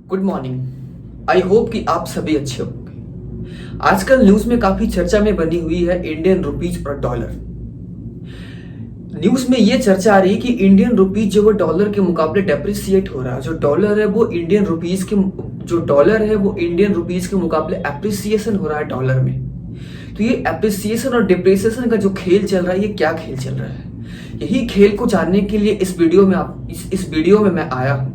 Good morning. I hope कि आप सभी अच्छे होंगे। आजकल न्यूज में काफी चर्चा में बनी हुई है इंडियन रुपीज और डॉलर। न्यूज में ये चर्चा आ रही है कि इंडियन रुपीज जो वो डॉलर के मुकाबले डेप्रिसिएट हो रहा है। जो डॉलर है वो इंडियन रुपीज के जो डॉलर है वो इंडियन रुपीज के मुकाबले एप्रिसिएशन हो रहा है डॉलर में। तो ये एप्रिसिएशन और डिप्रिसिएशन का जो खेल चल रहा है, ये क्या खेल चल रहा है, यही खेल को जानने के लिए इस वीडियो में मैं आया हूँ।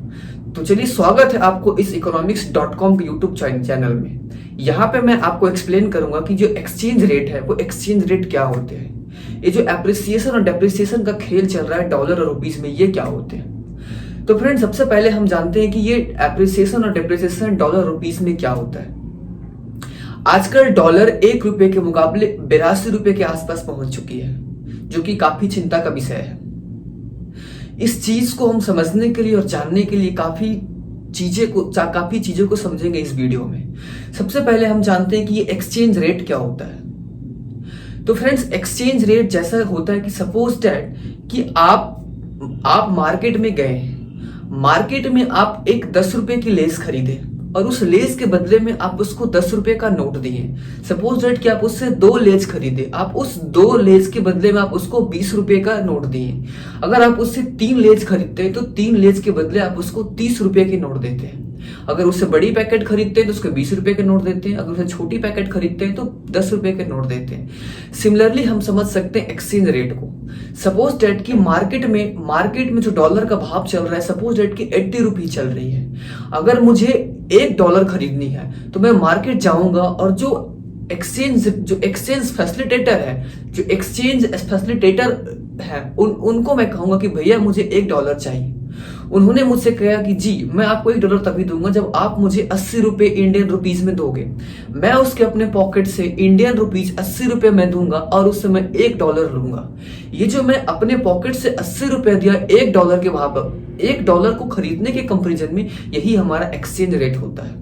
तो चलिए, स्वागत है आपको इस economics.com के यूट्यूब चैनल में। यहाँ पे मैं आपको एक्सप्लेन करूंगा कि जो एक्सचेंज रेट है वो एक्सचेंज रेट क्या होते हैं। ये जो एप्रिसिएशन और डेप्रिसिएशन का खेल चल रहा है डॉलर और रुपीज में, ये क्या होते हैं। तो फ्रेंड, सबसे पहले हम जानते हैं कि ये एप्रिसिएशन और डेप्रिसिएशन डॉलर रुपीज में क्या होता है। आजकल डॉलर 1 रुपए के मुकाबले 82 रुपए के आसपास पहुंच चुकी है, जो कि काफी चिंता का विषय है। इस चीज को हम समझने के लिए और जानने के लिए काफी चीजों को समझेंगे इस वीडियो में। सबसे पहले हम जानते हैं कि ये एक्सचेंज रेट क्या होता है। तो फ्रेंड्स, एक्सचेंज रेट जैसा होता है कि सपोज दैट कि आप मार्केट में गए, मार्केट में आप एक 10 रुपए की लेस खरीदे और उस लेस के बदले में आप उसको 10 रुपए का नोट दिए। सपोज दैट कि आप उससे 2 लेस खरीदे, आप उस 2 लेस के बदले में आप उसको 20 रुपए का नोट दिए। अगर आप उससे 3 लेस खरीदते हैं तो 3 लेस के बदले आप उसको 30 रुपए के नोट देते हैं। अगर उससे बड़ी पैकेट खरीदते हैं तो उसके 20 रुपए के नोट देते हैं। अगर उससे छोटी पैकेट खरीदते हैं तो 10 रुपए के नोट देते हैं। सिमिलरली हम समझ सकते हैं एक्सचेंज रेट को। सपोज डेट कि मार्केट में जो डॉलर का भाव चल रहा है, सपोज डेट कि 80 रुपीज चल रही है। अगर मुझे $1 खरीदनी है तो मैं मार्केट जाऊंगा और जो एक्सचेंज फैसिलिटेटर है उनको मैं कहूंगा कि भैया मुझे $1 चाहिए। उन्होंने मुझसे कहा कि जी, मैं आपको $1 तभी दूंगा जब आप मुझे 80 रुपए इंडियन रुपीज में दोगे। मैं उसके अपने पॉकेट से इंडियन रुपीज 80 रुपए में दूंगा और उससे मैं $1 लूंगा। ये जो मैं अपने पॉकेट से 80 रुपए दिया $1 के भाव पर, $1 को खरीदने के कंपेरिजन में, यही हमारा एक्सचेंज रेट होता है।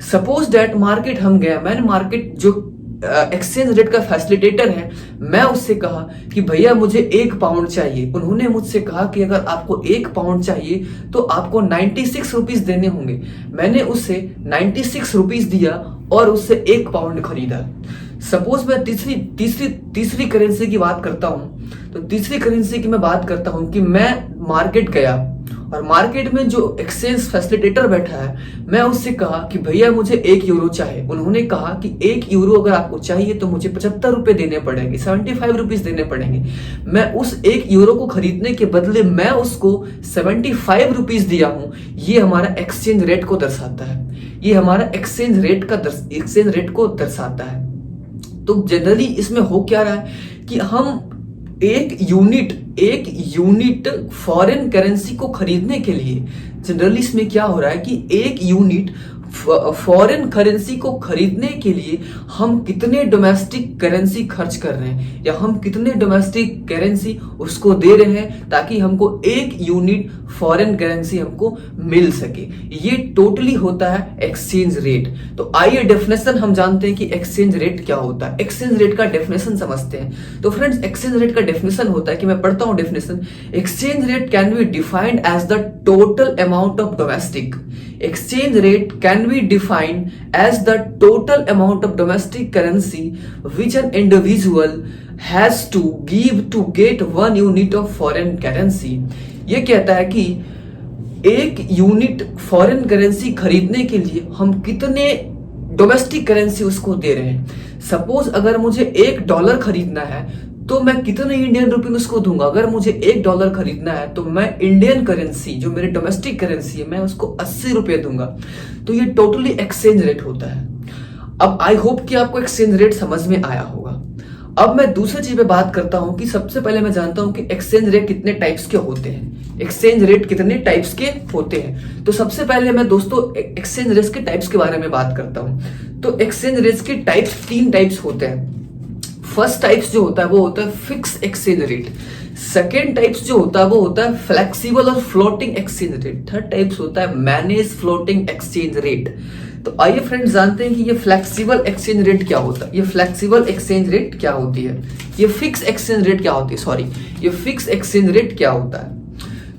सपोज दैट मार्केट हम गए, मैंने मार्केट जो एक्सचेंज रेट का फैसिलिटेटर है, मैं उससे कहा कि भैया मुझे 1 पाउंड चाहिए। उन्होंने मुझसे कहा कि अगर आपको 1 पाउंड चाहिए तो आपको 96 रुपीज देने होंगे। मैंने उससे 96 रुपीज दिया और उससे 1 पाउंड खरीदा। सपोज मैं तीसरी करेंसी की बात करता हूं, तो तीसरी करेंसी की मैं बात करता हूं कि मैं मार्केट गया और मार्केट में जो एक्सचेंज फैसिलिटेटर बैठा है, मैं उससे कहा कि भैया मुझे €1 चाहिए। उन्होंने कहा कि €1 अगर आपको चाहिए तो मुझे 75 रुपए देने पड़ेंगे, 75 रुपीज देने पड़ेंगे। मैं उस €1 को खरीदने के बदले मैं उसको 75 रुपीज दिया हूं। ये हमारा एक्सचेंज रेट को दर्शाता है। ये हमारा एक्सचेंज रेट को दर्शाता है। तो जनरली इसमें हो क्या रहा है कि हम एक यूनिट फॉरेन करेंसी को खरीदने के लिए, जनरली इसमें क्या हो रहा है कि एक यूनिट फॉरेन करेंसी को खरीदने के लिए हम कितने डोमेस्टिक करेंसी खर्च कर रहे हैं या हम कितने डोमेस्टिक करेंसी उसको दे रहे हैं ताकि हमको एक यूनिट फॉरेन करेंसी हमको मिल सके। ये टोटली होता है एक्सचेंज रेट। तो आइए डेफिनेशन हम जानते हैं कि एक्सचेंज रेट क्या होता है। एक्सचेंज रेट का डेफिनेशन समझते हैं। तो फ्रेंड्स, एक्सचेंज रेट का डेफिनेशन होता है कि मैं पढ़ता हूं definition. Exchange rate can be defined as the total amount of domestic. Exchange rate can be defined as the total amount of domestic currency which an individual has to give to get 1 unit of foreign currency। ये कहता है कि एक unit foreign currency खरीदने के लिए हम कितने डोमेस्टिक करेंसी उसको दे रहे हैं। सपोज अगर मुझे $1 खरीदना है तो मैं कितने इंडियन रुपए में उसको दूंगा। अगर मुझे $1 खरीदना है तो मैं इंडियन करेंसी, जो मेरी डोमेस्टिक करेंसी है, मैं उसको 80 रुपए दूंगा। तो ये टोटली एक्सचेंज रेट होता है। अब आई होप कि आपको एक्सचेंज रेट समझ में आया होगा। अब मैं दूसरी चीज पे बात करता हूं कि सबसे पहले मैं जानता हूं कि एक्सचेंज रेट कितने टाइप्स के होते हैं। एक्सचेंज रेट कितने टाइप्स के होते हैं, तो सबसे पहले मैं दोस्तों एक्सचेंज रेट के टाइप्स के बारे में बात करता हूं। तो एक्सचेंज रेट के टाइप्स 3 टाइप्स होते हैं। फर्स्ट टाइप्स जो होता है वो होता है fix exchange rate. Second types जो होता है वो होता है फ्लेक्सिबल और floating exchange rate. Third types होता है मैनेज फ्लोटिंग एक्सचेंज रेट। तो आइए फ्रेंड्स जानते हैं कि ये फ्लेक्सिबल एक्सचेंज रेट क्या होता है, ये फ्लेक्सिबल एक्सचेंज रेट क्या होती है, ये फिक्स एक्सचेंज रेट क्या होती है, ये फिक्स एक्सचेंज रेट क्या होता है।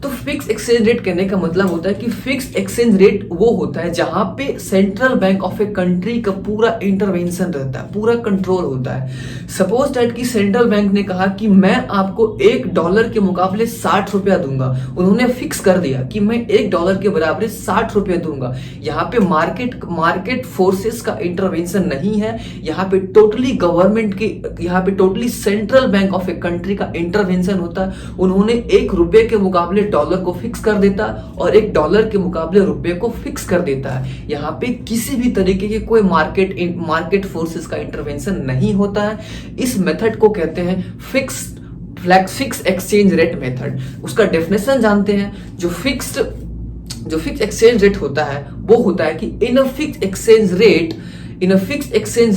तो फिक्स एक्सचेंज रेट कहने का मतलब होता है कि फिक्स एक्सचेंज रेट वो होता है जहां पे central bank of a country का पूरा इंटरवेंशन रहता है, पूरा कंट्रोल होता है। सपोज दैट कि सेंट्रल बैंक ने कहा कि मैं आपको $1 के मुकाबले 60 रुपया दूंगा। उन्होंने फिक्स कर दिया कि मैं $1 के बराबर 60 रुपया दूंगा। यहाँ पे मार्केट फोर्सेस का इंटरवेंशन नहीं है, यहाँ पे टोटली गवर्नमेंट के, यहाँ पे totally central bank of a country का इंटरवेंशन होता है। उन्होंने $1 के मुकाबले डॉलर को फिक्स कर देता और $1 के मुकाबले रुपये को फिक्स कर देता है। यहाँ पे किसी भी तरीके के कोई मार्केट फोर्सेस का इंटरवेंशन नहीं होता है। इस मेथड को कहते हैं फिक्स एक्सचेंज रेट मेथड। उसका डेफिनेशन जानते हैं। जो फिक्स एक्सचेंज रेट होता है वो होता है कि in a fix exchange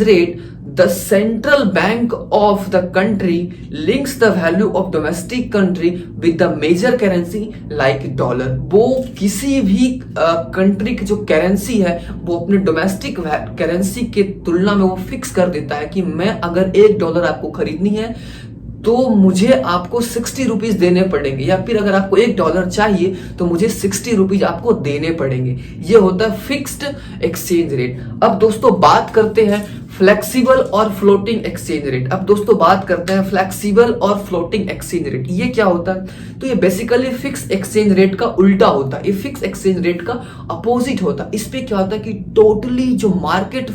rate the central bank of the country links the value of domestic country with the major currency like dollar। वो किसी भी कंट्री की जो करेंसी है वो अपने डोमेस्टिक करेंसी के तुलना में वो फिक्स कर देता है कि मैं अगर $1 आपको खरीदनी है तो मुझे आपको 60 रुपीज देने पड़ेंगे, या फिर अगर आपको $1 चाहिए तो मुझे 60 रुपीज आपको देने पड़ेंगे। ये होता है फिक्स्ड एक्सचेंज रेट। अब दोस्तों बात करते हैं फ्लेक्सिबल और फ्लोटिंग एक्सचेंज रेट। अब दोस्तों बात करते हैं फ्लेक्सिबल और फ्लोटिंग एक्सचेंज रेट। ये क्या होता है? तो ये बेसिकली फिक्स एक्सचेंज रेट का उल्टा होता है, ये फिक्स एक्सचेंज रेट का अपोजिट होता है। इस पे क्या होता है कि टोटली जो मार्केट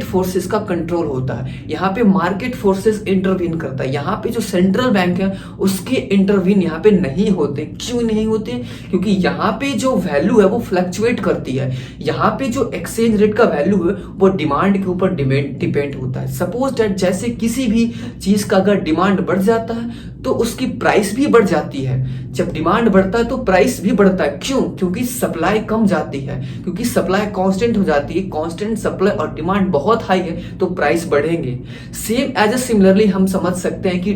फोर्सेस का कंट्रोल होता है। यहाँ पे मार्केट फोर्सेस इंटरवीन करता है। यहाँ पे जो सेंट्रल बैंक है उसके इंटरवीन यहाँ पे नहीं होते। क्यों नहीं होते? क्योंकि यहाँ पे जो वैल्यू है वो फ्लक्चुएट करती है। यहाँ पे जो एक्सचेंज रेट का वैल्यू है वो डिमांड के ऊपर डिपेंड होता है। सपोज दैट जैसे किसी भी चीज का अगर डिमांड बढ़ जाता है तो उसकी प्राइस भी बढ़ जाती है। जब डिमांड बढ़ता है तो प्राइस भी बढ़ता है। क्यों? क्योंकि सप्लाई कम जाती है, क्योंकि सप्लाई कांस्टेंट हो जाती है। कांस्टेंट सप्लाई और डिमांड बहुत हाई है तो प्राइस बढ़ेंगे। सिमिलरली हम समझ सकते हैं कि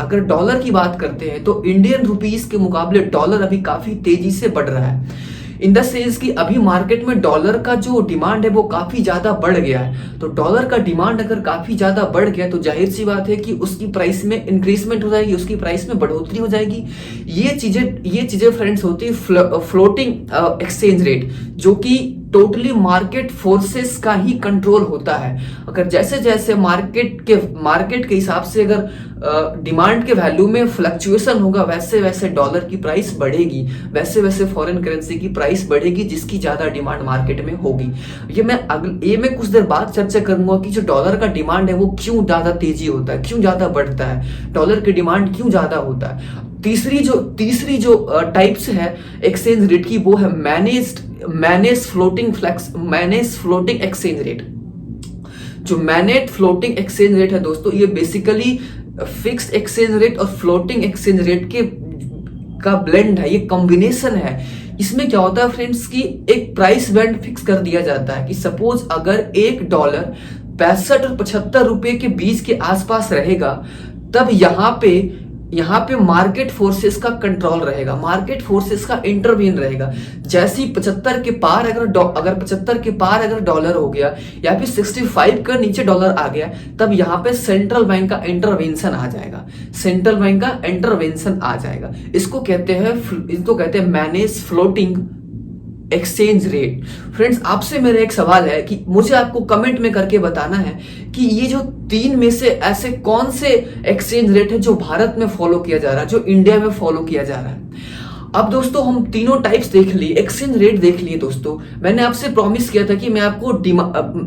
अगर डॉलर की बात करते हैं तो इंडियन रुपीस के मुकाबले डॉलर अभी काफी तेजी से बढ़ रहा है। इन द सेंस कि अभी मार्केट में डॉलर का जो डिमांड है वो काफी ज्यादा बढ़ गया है। तो डॉलर का डिमांड अगर काफी ज्यादा बढ़ गया तो जाहिर सी बात है कि उसकी प्राइस में इंक्रीजमेंट हो जाएगी, उसकी प्राइस में बढ़ोतरी हो जाएगी। ये चीजें फ्रेंड्स होती है फ्लोटिंग एक्सचेंज रेट, जो कि टोटली मार्केट फोर्सेस का ही कंट्रोल होता है। अगर जैसे जैसे मार्केट के हिसाब से अगर डिमांड के वैल्यू में फ्लक्चुएशन होगा वैसे वैसे डॉलर की प्राइस बढ़ेगी, वैसे वैसे फॉरेन करेंसी की प्राइस बढ़ेगी जिसकी ज्यादा डिमांड मार्केट में होगी। ये मैं कुछ देर बाद चर्चा करूंगा कि जो डॉलर का डिमांड है वो क्यों ज्यादा तेजी होता है, क्यों ज्यादा बढ़ता है, डॉलर की डिमांड क्यों ज्यादा होता है। तीसरी जो टाइप्स है एक्सचेंज रेट की वो है मैनेज फ्लोटिंग एक्सचेंज रेट। जो मैनेज फ्लोटिंग एक्सचेंज रेट है दोस्तों, ये बेसिकली फिक्स्ड एक्सचेंज रेट और फ्लोटिंग एक्सचेंज रेट का ब्लेंड है, ये कॉम्बिनेशन है। इसमें क्या होता है फ्रेंड्स कि एक प्राइस बैंड फिक्स कर दिया जाता है कि सपोज अगर $1 65 और 75 रुपए के बीच के आसपास रहेगा तब यहाँ पे मार्केट फोर्सेस का कंट्रोल रहेगा, मार्केट फोर्सेस का इंटरवीन रहेगा। जैसे ही 75 के पार अगर डॉलर हो गया या फिर 65 का नीचे डॉलर आ गया तब यहाँ पे सेंट्रल बैंक का इंटरवेंशन आ जाएगा। इसको कहते हैं manage floating exchange rate. Friends, आपसे मेरा एक सवाल है कि मुझे आपको कमेंट में करके बताना है कि ये जो 3 में से ऐसे कौन से एक्सचेंज रेट है जो भारत में फॉलो किया जा रहा है, जो इंडिया में फॉलो किया जा रहा है। अब दोस्तों हम तीनों टाइप्स देख लिए, एक्सचेंज रेट देख लिए। दोस्तों मैंने आपसे प्रॉमिस किया था कि मैं आपको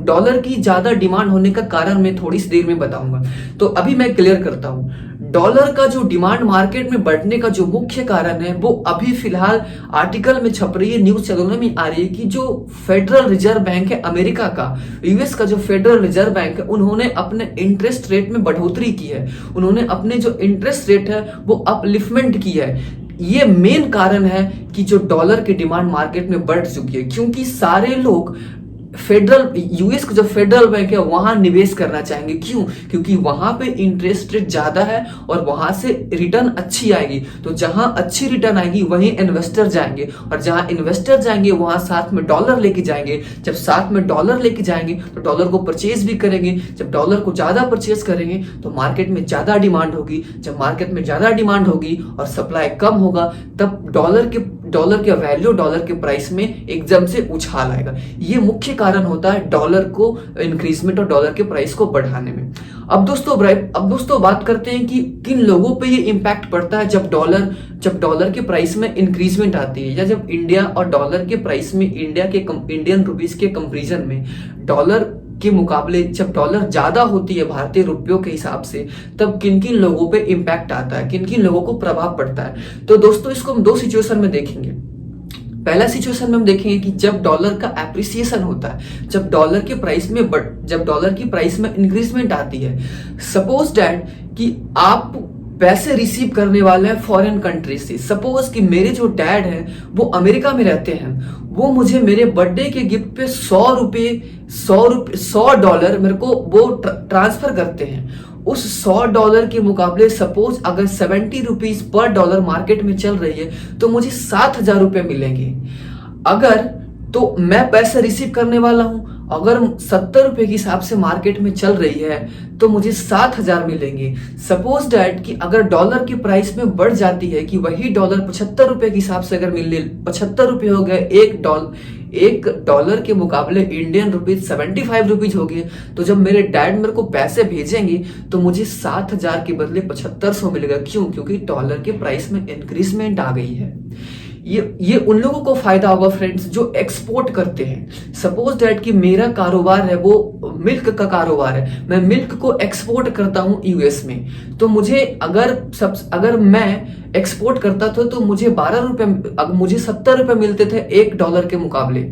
डॉलर की ज्यादा डिमांड होने का कारण मैं थोड़ी सी देर में बताऊंगा, तो अभी मैं क्लियर करता हूं। डॉलर का जो डिमांड मार्केट में बढ़ने का जो मुख्य कारण है वो अभी फिलहाल आर्टिकल में छप रही है, न्यूज चैनलों में आ रही है कि जो फेडरल रिजर्व बैंक है अमेरिका का, यूएस का जो फेडरल रिजर्व बैंक है, उन्होंने अपने इंटरेस्ट रेट में बढ़ोतरी की है। उन्होंने अपने जो इंटरेस्ट रेट है वो अपलिफ्टमेंट की है। ये मेन कारण है कि जो डॉलर की डिमांड मार्केट में बढ़ चुकी है, क्योंकि सारे लोग फेडरल यूएस का जो फेडरल बैंक है वहां निवेश करना चाहेंगे। क्यों? क्योंकि वहां पे इंटरेस्ट रेट ज्यादा है और वहां से रिटर्न अच्छी आएगी। तो जहां अच्छी रिटर्न आएगी वहीं इन्वेस्टर जाएंगे, और जहां इन्वेस्टर जाएंगे वहां साथ में डॉलर लेके जाएंगे। जब साथ में डॉलर लेके जाएंगे तो डॉलर को परचेज भी करेंगे। जब डॉलर को ज्यादा परचेज करेंगे तो मार्केट में ज्यादा डिमांड होगी। जब मार्केट में ज्यादा डिमांड होगी और सप्लाई कम होगा, तब डॉलर के वैल्यू, डॉलर के प्राइस में एकदम से उछाल आएगा। ये मुख्य कारण होता है डॉलर को इंक्रीजमेंट और डॉलर के प्राइस को बढ़ाने में। अब दोस्तों बात करते हैं कि किन लोगों पे ये इंपैक्ट पड़ता है जब डॉलर के प्राइस में इंक्रीजमेंट आती है, या जब इंडिया और डॉलर के प्राइस में इंडियन रुपीस के कंपैरिजन में डॉलर के मुकाबले जब डॉलर ज्यादा होती है भारतीय रुपयों के हिसाब से, तब किन किन लोगों पे इंपैक्ट आता है, किन किन लोगों को प्रभाव पड़ता है। तो दोस्तों इसको हम दो सिचुएशन में देखेंगे। पहला सिचुएशन में हम देखेंगे कि जब डॉलर का एप्रिसिएशन होता है, जब डॉलर की प्राइस में इंक्रीजमेंट आती है। सपोज दैट कि आप पैसे रिसीव करने वाले हैं फॉरेन कंट्री से। सपोज कि मेरे जो डैड हैं वो अमेरिका में रहते हैं, वो मुझे मेरे बर्थडे के गिफ्ट पे $100 मेरे को वो ट्रांसफर करते हैं। उस $100 के मुकाबले सपोज अगर 70 रुपीज पर डॉलर मार्केट में चल रही है तो मुझे 7,000 रुपए मिलेंगे। अगर तो मैं पैसे रिसीव करने वाला हूं, अगर 70 रुपए के हिसाब से मार्केट में चल रही है तो मुझे 7,000 मिलेंगे। सपोज डैट कि अगर डॉलर की प्राइस में बढ़ जाती है कि वही डॉलर 75 रुपए के हिसाब से अगर मिलने 75 रुपए हो गए, एक डॉलर के मुकाबले इंडियन रुपीज 75 रुपीज हो गए, तो जब मेरे डैड मेरे को पैसे भेजेंगे तो मुझे 7,000 के बदले 7500 मिलेगा। क्यों? क्योंकि डॉलर के प्राइस में इंक्रीजमेंट आ गई है। ये उन लोगों को फायदा होगा फ्रेंड्स जो एक्सपोर्ट करते हैं। सपोज दैट कि मेरा कारोबार है वो मिल्क का कारोबार है, मैं मिल्क को एक्सपोर्ट करता हूं यूएस में, तो मुझे अगर मैं एक्सपोर्ट करता था तो मुझे 12 रुपए, मुझे 70 रुपए मिलते थे $1 के मुकाबले।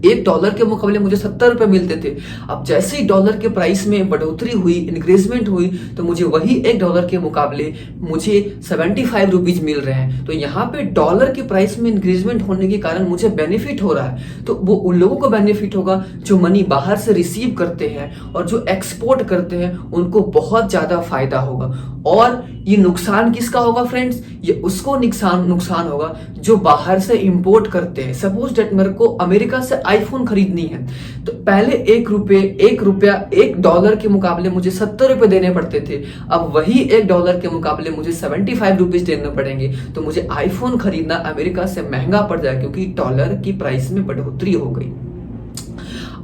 $1 के मुकाबले मुझे 70 रुपए मिलते थे। अब जैसे ही डॉलर के प्राइस में बढ़ोतरी हुई, इंक्रीजमेंट हुई, तो मुझे वही $1 के मुकाबले मुझे 75 रुपीज मिल रहे हैं। तो यहाँ पे डॉलर के प्राइस में इंक्रीजमेंट होने के कारण मुझे बेनिफिट हो रहा है। तो वो उन लोगों को बेनिफिट होगा जो मनी बाहर से रिसीव करते हैं, और जो एक्सपोर्ट करते हैं उनको बहुत ज्यादा फायदा होगा। और ये नुकसान किसका होगा फ्रेंड्स? ये उसको नुकसान होगा जो बाहर से इंपोर्ट करते हैं। सपोज दैट मेरे को अमेरिका से आईफोन खरीदनी है, तो पहले $1 के मुकाबले मुझे 70 रुपए देने पड़ते थे। अब वही $1 के मुकाबले मुझे 75 रुपीज देने पड़ेंगे। तो मुझे आईफोन खरीदना अमेरिका से महंगा पड़ जाए क्योंकि डॉलर की प्राइस में बढ़ोतरी हो गई।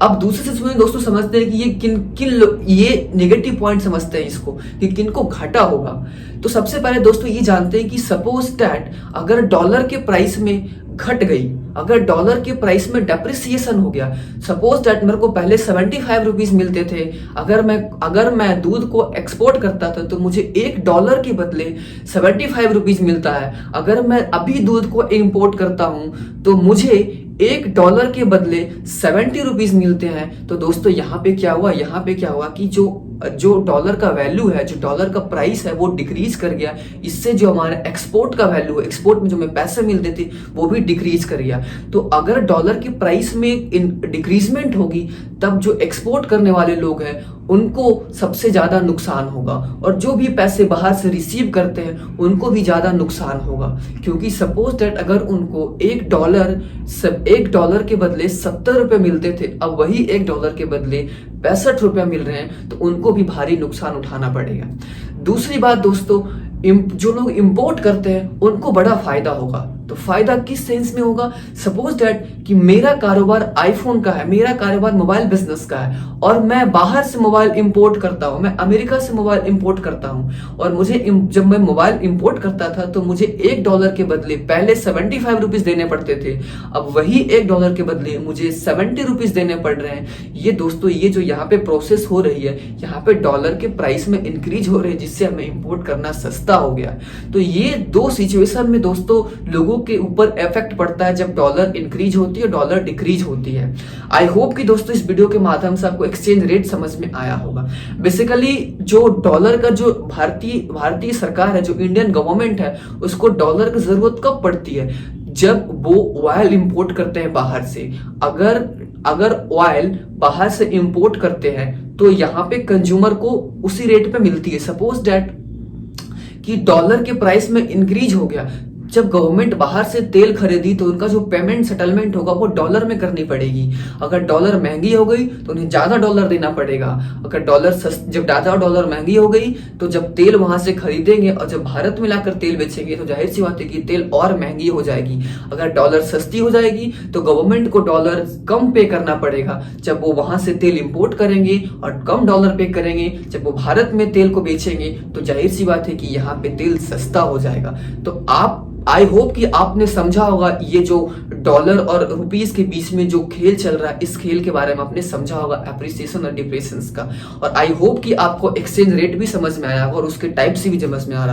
अब दूसरे सिचुएशन दोस्तों समझते हैं कि ये नेगेटिव पॉइंट समझते हैं इसको कि किन को घाटा होगा। तो सबसे पहले दोस्तों ये जानते हैं कि सपोज दैट अगर डॉलर के प्राइस में घट गई, अगर डॉलर के प्राइस में डेप्रिसिएशन हो गया, सपोज दैट मेरे को पहले 75 रुपीज मिलते थे, अगर मैं दूध को एक्सपोर्ट करता था तो मुझे $1 के बदले 75 रुपीज मिलता है। अगर मैं अभी दूध को इंपोर्ट करता हूं तो मुझे $1 के बदले 70 रुपीज मिलते हैं। तो दोस्तों यहाँ पे क्या हुआ कि जो डॉलर का वैल्यू है, जो डॉलर का प्राइस है वो डिक्रीज कर गया। इससे जो हमारे एक्सपोर्ट का वैल्यू है, एक्सपोर्ट में जो हमें पैसे मिलते थे वो भी डिक्रीज कर गया। तो अगर डॉलर की प्राइस में डिक्रीजमेंट होगी तब जो एक्सपोर्ट करने वाले लोग हैं उनको सबसे ज्यादा नुकसान होगा, और जो भी पैसे बाहर से रिसीव करते हैं उनको भी ज्यादा नुकसान होगा। क्योंकि सपोज दैट अगर उनको $1 के बदले 70 रुपए मिलते थे, अब वही $1 के बदले 65 रुपए मिल रहे हैं, तो उनको भी भारी नुकसान उठाना पड़ेगा। दूसरी बात दोस्तों, जो लोग इंपोर्ट करते हैं उनको बड़ा फायदा होगा। तो फायदा किस सेंस में होगा? सपोज दैट कि मेरा कारोबार आईफोन का है, मेरा कारोबार मोबाइल बिजनेस का है, और मैं बाहर से मोबाइल इंपोर्ट करता हूं, मैं अमेरिका से मोबाइल इंपोर्ट करता हूं, और मुझे जब मैं मोबाइल इंपोर्ट करता था तो मुझे $1 के बदले पहले 75 रुपीज देने पड़ते थे। अब वही $1 के बदले मुझे 70 रुपीज देने पड़ रहे हैं। ये दोस्तों ये जो यहाँ पे प्रोसेस हो रही है, यहाँ पे डॉलर के प्राइस में इंक्रीज हो रहे हैं, जिससे हमें इंपोर्ट करना सस्ता हो गया। तो ये दो सिचुएशन में दोस्तों लोगों के ऊपर इफेक्ट पड़ता है जब डॉलर इंक्रीज होती है, डॉलर डिक्रीज होती है। आई होप कि दोस्तों इस वीडियो के माध्यम से आपको एक्सचेंज रेट समझ में आया होगा। बेसिकली जो डॉलर का जो भारतीय सरकार है, जो इंडियन गवर्नमेंट है, उसको डॉलर की जरूरत कब पड़ती है? जब वो ऑयल इंपोर्ट करते हैं बाहर से। अगर ऑयल बाहर से इंपोर्ट करते हैं तो यहाँ पे कंज्यूमर को उसी रेट पे मिलती है। सपोज दैट कि डॉलर के प्राइस में इंक्रीज हो गया, जब गवर्नमेंट बाहर से तेल खरीदी तो उनका जो पेमेंट सेटलमेंट होगा वो डॉलर में करनी पड़ेगी। अगर डॉलर महंगी हो गई तो उन्हें ज्यादा डॉलर देना पड़ेगा। अगर जब ज्यादा डॉलर महंगी हो गई तो जब तेल वहां से खरीदेंगे और जब भारत में लाकर तेल बेचेंगे तो जाहिर सी बात है कि तेल और महंगी हो जाएगी। अगर डॉलर सस्ती हो जाएगी तो गवर्नमेंट को डॉलर कम पे करना पड़ेगा जब वो वहां से तेल इंपोर्ट करेंगे, और कम डॉलर पे करेंगे जब वो भारत में तेल को बेचेंगे तो जाहिर सी बात है कि यहाँ पे तेल सस्ता हो जाएगा। तो आई होप कि आपने समझा होगा ये जो डॉलर और रुपीस के बीच में जो खेल चल रहा है, इस खेल के बारे में आपने समझा होगा, एप्रिसिएशन और डिप्रेशन का। और आई होप कि आपको एक्सचेंज रेट भी समझ में आया होगा और उसके टाइप्स भी समझ में आ रहा